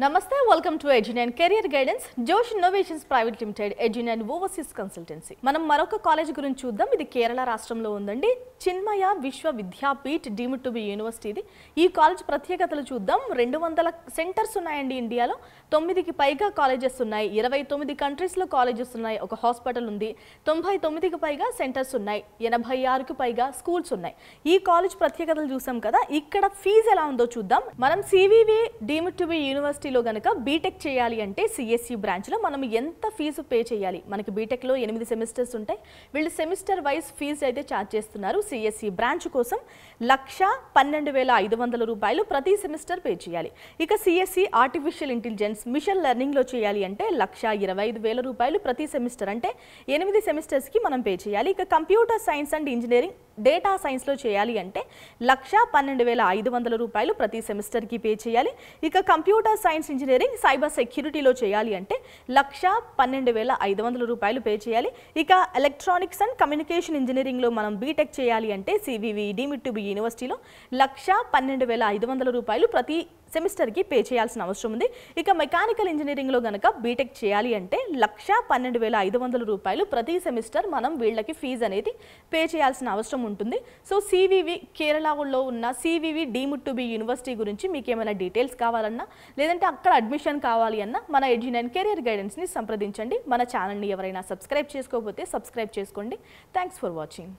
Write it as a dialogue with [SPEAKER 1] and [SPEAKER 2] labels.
[SPEAKER 1] Namaste, welcome to Edune Career Guidance, Josh Innovations Private Limited, Edune Overseas Consultancy. మనం మరొక college గురించి చూద్దాం. ఇది కేరళ రాష్ట్రంలో ఉందండి. చిన్మయ విశ్వ Vidyapeeth deemed to be university ఇది. ఈ కాలేజ్ ప్రత్యేకతలు చూద్దాం. 200 సెంటర్స్ ఉన్నాయండి ఇండియాలో. 9కి పైగా కాలేజెస్ ఉన్నాయి. 29 కంట్రీస్ లో కాలేజెస్ ఉన్నాయి. ఒక హాస్పిటల్ ఉంది. 99కి పైగా సెంటర్స్ ఉన్నాయి. 86కి పైగా స్కూల్స్ ఉన్నాయి. ఈ కాలేజ్ ప్రత్యేకతలు చూసాం కదా. ఇక్కడ ఫీజు ఎలా ఉందో చూద్దాం. మనం CVV deemed to be university లో గనక బీటెక్ చేయాలి అంటే సిఎస్సి బ్రాంచ్ లో మనం ఎంత ఫీజు పే చేయాలి? మనకి బీటెక్ లో 8 సెమిస్టర్స్ ఉంటాయి. వీళ్ళు సెమిస్టర్ వైజ్ ఫీజు అయితే ఛార్జ్ చేస్తున్నారు. సిఎస్సి బ్రాంచ్ కోసం 1,12,500 రూపాయలు ప్రతి సెమిస్టర్ పే చేయాలి. ఇక CSE artificial intelligence machine learning లో చేయాలి అంటే 1,25,000 రూపాయలు ప్రతి సెమిస్టర్, అంటే 8 సెమిస్టర్స్ కి మనం పే చేయాలి. ఇక computer science and engineering data science లో చేయాలి అంటే 1,12,500 రూపాయలు ప్రతి సెమిస్టర్ కి పే చేయాలి. ఇక కంప్యూటర్ సైన్స్ ఇంజనీరింగ్ సైబర్ సెక్యూరిటీలో చేయాలి అంటే 1,12,500 రూపాయలు పే చేయాలి. ఇక ఎలక్ట్రానిక్స్ అండ్ కమ్యూనికేషన్ ఇంజనీరింగ్ లో మనం బీటెక్ చేయాలి అంటే సివివి డీమ్డ్ టు బి యూనివర్సిటీలో 1,12,500 రూపాయలు ప్రతి సెమిస్టర్ కి పే చేయాల్సిన అవసరం ఉంది. ఇక మెకానికల్ ఇంజనీరింగ్ లో గనక బీటెక్ చేయాలి అంటే 1,12,500 రూపాయలు ప్రతి సెమిస్టర్ మనం వీళ్ళకి ఫీజు అనేది పే చేయాల్సిన అవసరం ఉంటుంది. సో సివివి కేరళలో ఉన్న CVV deemed to be university గురించి మీకు ఏమైనా డీటెయిల్స్ కావాలన్నా, లేదంటే అక్కడ అడ్మిషన్ కావాలి అన్నా మన ఎడ్యునైన్ కెరియర్ గైడెన్స్ ని సంప్రదించండి. మన ఛానల్ని ఎవరైనా సబ్స్క్రైబ్ చేసుకోకపోతే సబ్స్క్రైబ్ చేసుకోండి. Thanks for watching.